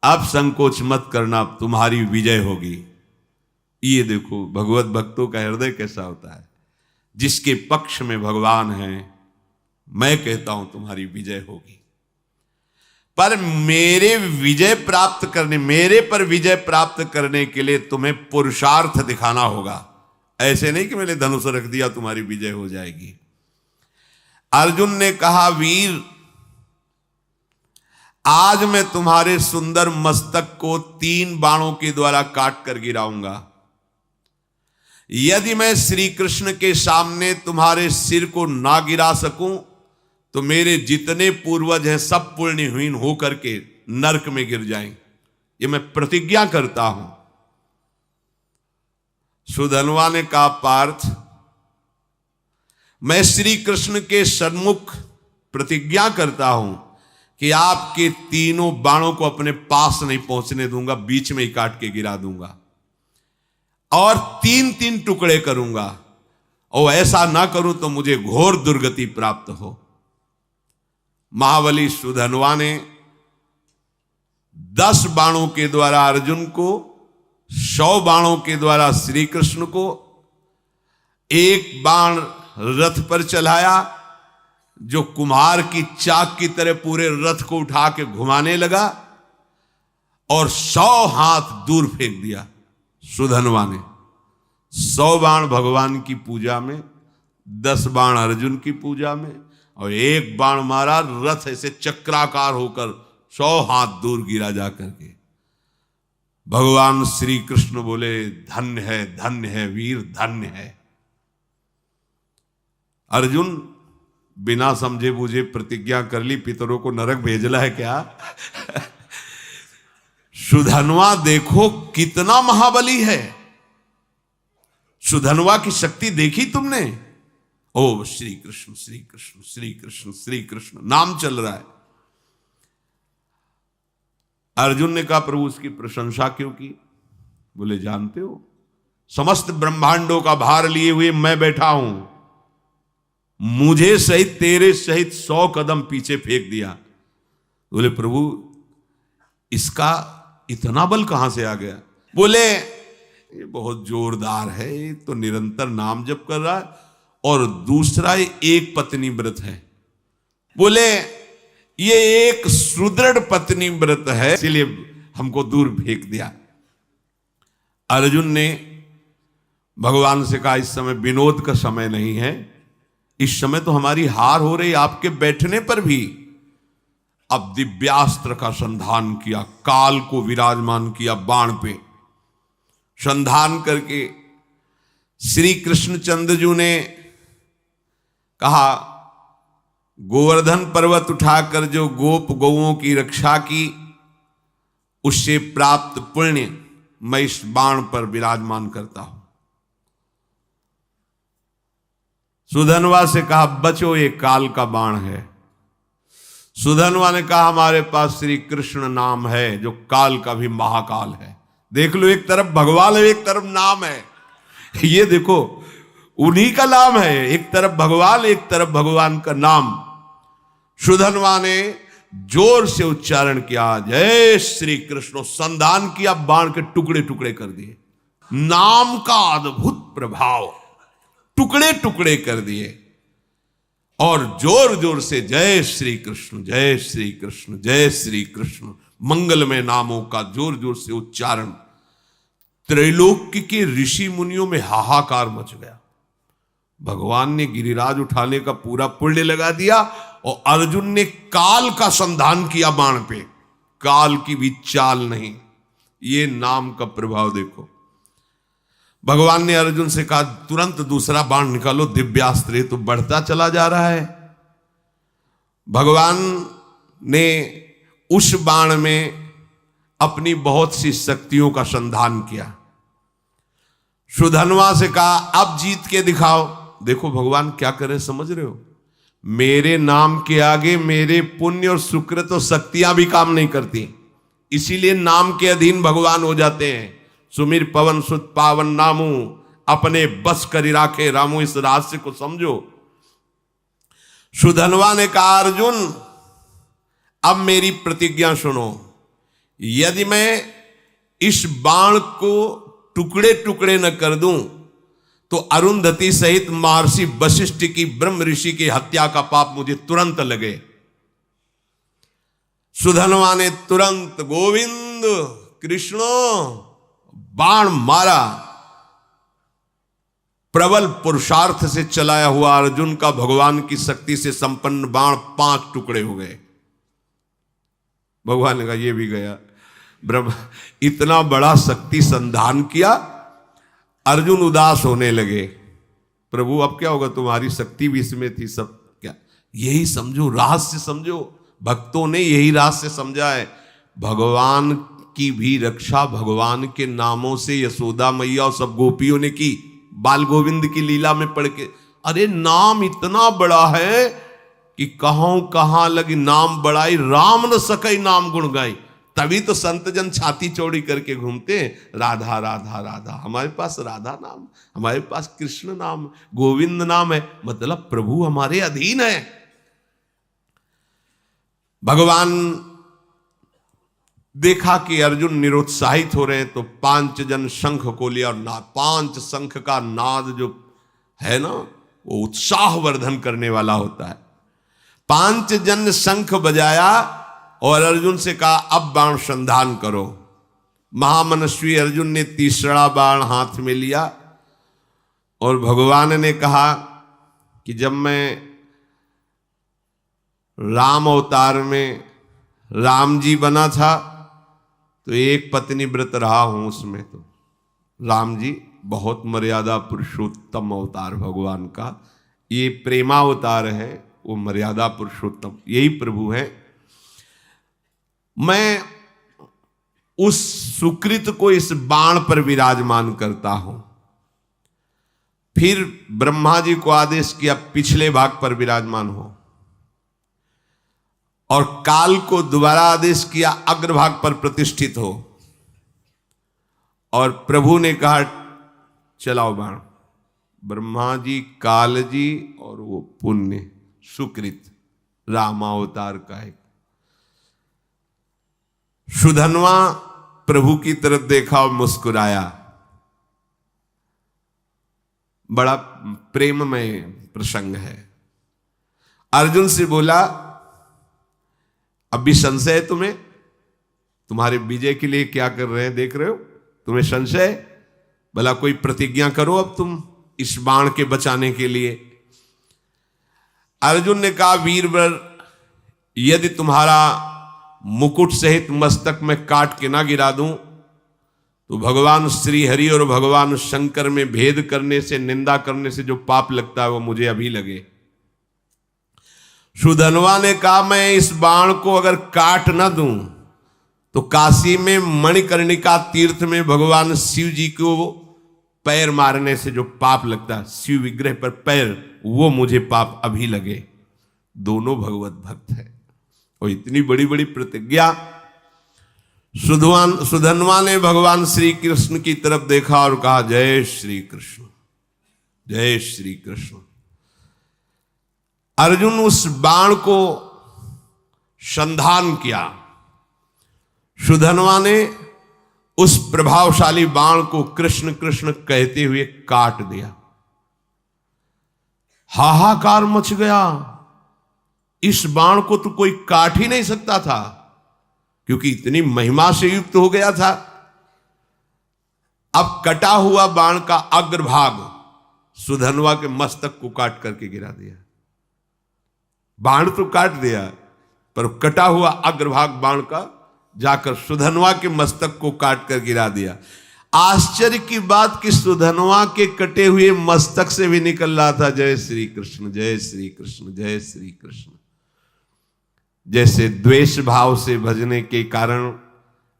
अब संकोच मत करना, तुम्हारी विजय होगी। ये देखो भगवत भक्तों का हृदय कैसा होता है। जिसके पक्ष में भगवान है, मैं कहता हूं तुम्हारी विजय होगी। पर मेरे पर विजय प्राप्त करने के लिए तुम्हें पुरुषार्थ दिखाना होगा। ऐसे नहीं कि मैंने धनुष रख दिया तुम्हारी विजय हो जाएगी। अर्जुन ने कहा, वीर आज मैं तुम्हारे सुंदर मस्तक को 3 बाणों के द्वारा काट कर गिराऊंगा। यदि मैं श्री कृष्ण के सामने तुम्हारे सिर को ना गिरा सकूं तो मेरे जितने पूर्वज हैं सब पुण्यहीन होकर के नरक में गिर जाएं। ये मैं प्रतिज्ञा करता हूं। सुधन्वा ने कहा, पार्थ मैं श्री कृष्ण के सन्मुख प्रतिज्ञा करता हूं कि आपके तीनों बाणों को अपने पास नहीं पहुंचने दूंगा, बीच में ही काट के गिरा दूंगा और 3-3 टुकड़े करूंगा। और ऐसा ना करूं तो मुझे घोर दुर्गति प्राप्त हो। महाबली सुधन्वा ने 10 बाणों के द्वारा अर्जुन को, 100 बाणों के द्वारा श्री कृष्ण को, 1 बाण रथ पर चलाया जो कुम्हार की चाक की तरह पूरे रथ को उठा के घुमाने लगा और 100 हाथ दूर फेंक दिया सुधन्वा ने। 100 बाण भगवान की पूजा में, 10 बाण अर्जुन की पूजा में, और 1 बाण मारा, रथ ऐसे चक्राकार होकर 100 हाथ दूर गिरा जाकर के। भगवान श्री कृष्ण बोले, धन्य है वीर, धन्य है। अर्जुन बिना समझे बूझे प्रतिज्ञा कर ली, पितरों को नरक भेजना है क्या? सुधन्वा देखो कितना महाबली है। सुधन्वा की शक्ति देखी तुमने? ओ श्री कृष्ण श्री कृष्ण श्री कृष्ण श्री कृष्ण नाम चल रहा है। अर्जुन ने कहा, प्रभु उसकी प्रशंसा क्यों की? बोले, जानते हो समस्त ब्रह्मांडों का भार लिए हुए मैं बैठा हूं, मुझे सहित तेरे सहित 100 कदम पीछे फेंक दिया। बोले, प्रभु इसका इतना बल कहां से आ गया? बोले, ये बहुत जोरदार है, ये तो निरंतर नाम जप कर रहा है और दूसरा ये एक पत्नी व्रत है। बोले, ये एक सुदृढ़ पत्नी व्रत है, इसलिए हमको दूर फेंक दिया। अर्जुन ने भगवान से कहा, इस समय विनोद का समय नहीं है, इस समय तो हमारी हार हो रही, आपके बैठने पर भी। अब दिव्यास्त्र का संधान किया, काल को विराजमान किया बाण पे, संधान करके श्री कृष्णचंद्र जी ने कहा, गोवर्धन पर्वत उठाकर जो गोप गौओं की रक्षा की, उससे प्राप्त पुण्य मैं इस बाण पर विराजमान करता हूं। सुधन्वा से कहा, बचो ये काल का बाण है। सुधन्वा ने कहा, हमारे पास श्री कृष्ण नाम है जो काल का भी महाकाल है। देख लो, एक तरफ भगवान है, एक तरफ नाम है। ये देखो उन्हीं का नाम है, एक तरफ भगवान, एक तरफ भगवान का नाम। सुधन्वा ने जोर से उच्चारण किया, जय श्री कृष्ण, संधान किया, बाण के टुकड़े टुकड़े कर दिए। नाम का अद्भुत प्रभाव, टुकड़े टुकड़े कर दिए और जोर जोर से जय श्री कृष्ण जय श्री कृष्ण जय श्री कृष्ण मंगलमय नामों का जोर जोर से उच्चारण। त्रैलोक्य के ऋषि मुनियों में हाहाकार मच गया। भगवान ने गिरिराज उठाने का पूरा पुण्य लगा दिया और अर्जुन ने काल का संधान किया बाण पे, काल की भी चाल नहीं। ये नाम का प्रभाव देखो। भगवान ने अर्जुन से कहा, तुरंत दूसरा बाण निकालो, दिव्यास्त्र तो बढ़ता चला जा रहा है। भगवान ने उस बाण में अपनी बहुत सी शक्तियों का संधान किया। सुधन्वा से कहा, अब जीत के दिखाओ। देखो भगवान क्या करे, समझ रहे हो? मेरे नाम के आगे मेरे पुण्य और सुकृत और शक्तियां भी काम नहीं करती, इसीलिए नाम के अधीन भगवान हो जाते हैं। सुमिर पवन सुत पावन नामू, अपने बस करी राखे रामू। इस रहस्य को समझो। सुधन्वा ने कहा, अर्जुन अब मेरी प्रतिज्ञा सुनो, यदि मैं इस बाण को टुकड़े टुकड़े न कर दूं तो अरुंधति सहित महर्षि वशिष्ठ की ब्रह्म ऋषि की हत्या का पाप मुझे तुरंत लगे। सुधनवा ने तुरंत गोविंद कृष्णो बाण मारा। प्रबल पुरुषार्थ से चलाया हुआ अर्जुन का भगवान की शक्ति से संपन्न बाण 5 टुकड़े हो गए। भगवान ने कहा ये भी गया। ब्रह्म इतना बड़ा शक्ति संधान किया, अर्जुन उदास होने लगे। प्रभु अब क्या होगा, तुम्हारी शक्ति भी इसमें थी, सब क्या। यही समझो, रहस्य समझो, भक्तों ने यही रहस्य समझा है। भगवान की भी रक्षा भगवान के नामों से यशोदा मैया और सब गोपियों ने की। बाल गोविंद की लीला में पढ़ के, अरे नाम इतना बड़ा है कि कहां लगी नाम बड़ाई, राम न सकई नाम गुण गाई। तभी तो संत जन छाती चौड़ी करके घूमते हैं, राधा राधा राधा। हमारे पास राधा नाम, हमारे पास कृष्ण नाम, गोविंद नाम है, मतलब प्रभु हमारे अधीन है। भगवान देखा कि अर्जुन निरुत्साहित हो रहे हैं, तो 5 जन शंख को लिया और 5 शंख का नाद जो है ना, वो उत्साह वर्धन करने वाला होता है। 5 जन शंख बजाया और अर्जुन से कहा अब बाण संधान करो। महामनस्वी अर्जुन ने तीसरा बाण हाथ में लिया और भगवान ने कहा कि जब मैं राम अवतार में राम जी बना था तो एक पत्नी व्रत रहा हूं, उसमें तो राम जी बहुत मर्यादा पुरुषोत्तम अवतार भगवान का, ये प्रेमावतार है, वो मर्यादा पुरुषोत्तम यही प्रभु है। मैं उस सुकृत को इस बाण पर विराजमान करता हूं। फिर ब्रह्मा जी को आदेश किया पिछले भाग पर विराजमान हो, और काल को दोबारा आदेश किया अग्रभाग पर प्रतिष्ठित हो। और प्रभु ने कहा चलाओ बाण। ब्रह्मा जी, काल जी और वो पुण्य सुकृत रामावतार का एक। सुधनवा प्रभु की तरफ देखा और मुस्कुराया। बड़ा प्रेममय प्रसंग है। अर्जुन से बोला अब भी संशय है तुम्हें, तुम्हारे विजय के लिए क्या कर रहे हैं देख रहे हो, तुम्हें संशय, भला कोई प्रतिज्ञा करो अब तुम इस बाण के बचाने के लिए। अर्जुन ने कहा वीरवर, यदि तुम्हारा मुकुट सहित मस्तक में काट के ना गिरा दूं तो भगवान श्री हरि और भगवान शंकर में भेद करने से, निंदा करने से जो पाप लगता है वो मुझे अभी लगे। सुधनवा ने कहा मैं इस बाण को अगर काट ना दूं तो काशी में मणिकर्णिका तीर्थ में भगवान शिव जी को पैर मारने से जो पाप लगता है, शिव विग्रह पर पैर, वो मुझे पाप अभी लगे। दोनों भगवत भक्त है और इतनी बड़ी बड़ी प्रतिज्ञा। सुधनवा ने भगवान श्री कृष्ण की तरफ देखा और कहा जय श्री कृष्ण, जय श्री कृष्ण। अर्जुन उस बाण को संधान किया। सुधनवा ने उस प्रभावशाली बाण को कृष्ण कृष्ण कहते हुए काट दिया। हाहाकार मच गया। इस बाण को तो कोई काट ही नहीं सकता था, क्योंकि इतनी महिमा से युक्त हो गया था। अब कटा हुआ बाण का अग्रभाग सुधनवा के मस्तक को काट करके गिरा दिया। बाण तो काट दिया, पर कटा हुआ अग्रभाग बाण का जाकर सुधनवा के मस्तक को काट कर गिरा दिया। आश्चर्य की बात कि सुधनवा के कटे हुए मस्तक से भी निकल रहा था जय श्री कृष्ण, जय श्री कृष्ण, जय श्री कृष्ण। जैसे द्वेष भाव से भजने के कारण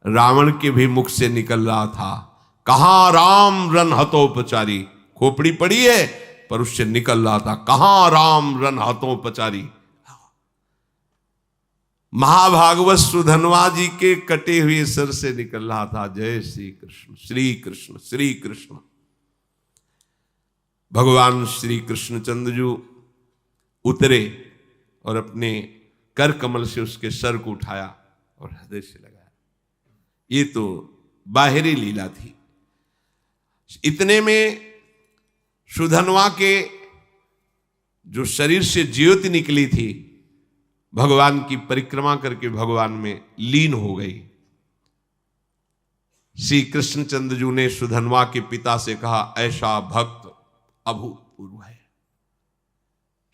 रावण के भी मुख से निकल रहा था, कहां राम रन हतोपचारी, खोपड़ी पड़ी है पर उससे निकल रहा था कहां राम रन हतोपचारी। महाभागवत सुधनवा जी के कटे हुए सिर से निकल रहा था जय श्री कृष्ण, श्री कृष्ण, श्री कृष्ण। भगवान श्री कृष्णचंद्र जी उतरे और अपने कर कमल से उसके सर को उठाया और हृदय से लगाया। ये तो बाहरी लीला थी। इतने में सुधनवा के जो शरीर से ज्योति निकली थी, भगवान की परिक्रमा करके भगवान में लीन हो गई। श्री कृष्णचंद्र जी ने सुधनवा के पिता से कहा, ऐसा भक्त अभूतपूर्व है,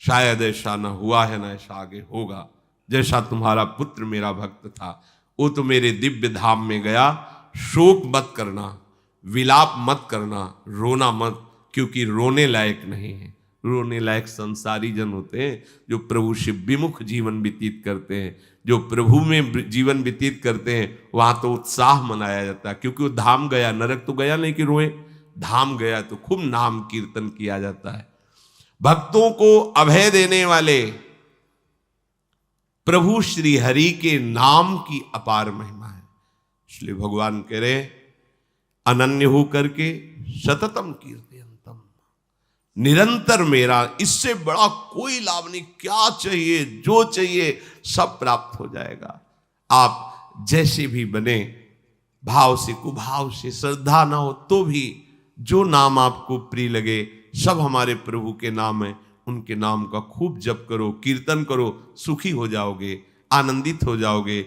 शायद ऐसा न हुआ है, न ऐसा आगे होगा। जैसा तुम्हारा पुत्र मेरा भक्त था, वो तो मेरे दिव्य धाम में गया। शोक मत करना, विलाप मत करना, रोना मत, क्योंकि रोने लायक नहीं है। रोने लायक संसारी जन होते हैं जो प्रभु से विमुख जीवन व्यतीत करते हैं। जो प्रभु में जीवन व्यतीत करते हैं वहां तो उत्साह मनाया जाता है, क्योंकि वो धाम गया, नरक तो गया नहीं कि रोए, धाम गया तो खूब नाम कीर्तन किया जाता है। भक्तों को अभय देने वाले प्रभु श्री हरि के नाम की अपार महिमा है। इसलिए भगवान कह रहे, अनन्य हो करके सततम कीर्तयन्तम, निरंतर मेरा, इससे बड़ा कोई लाभ नहीं। क्या चाहिए, जो चाहिए सब प्राप्त हो जाएगा। आप जैसे भी बने, भाव से कुभाव से, श्रद्धा ना हो तो भी, जो नाम आपको प्रिय लगे, सब हमारे प्रभु के नाम है, उनके नाम का खूब जप करो, कीर्तन करो, सुखी हो जाओगे, आनंदित हो जाओगे।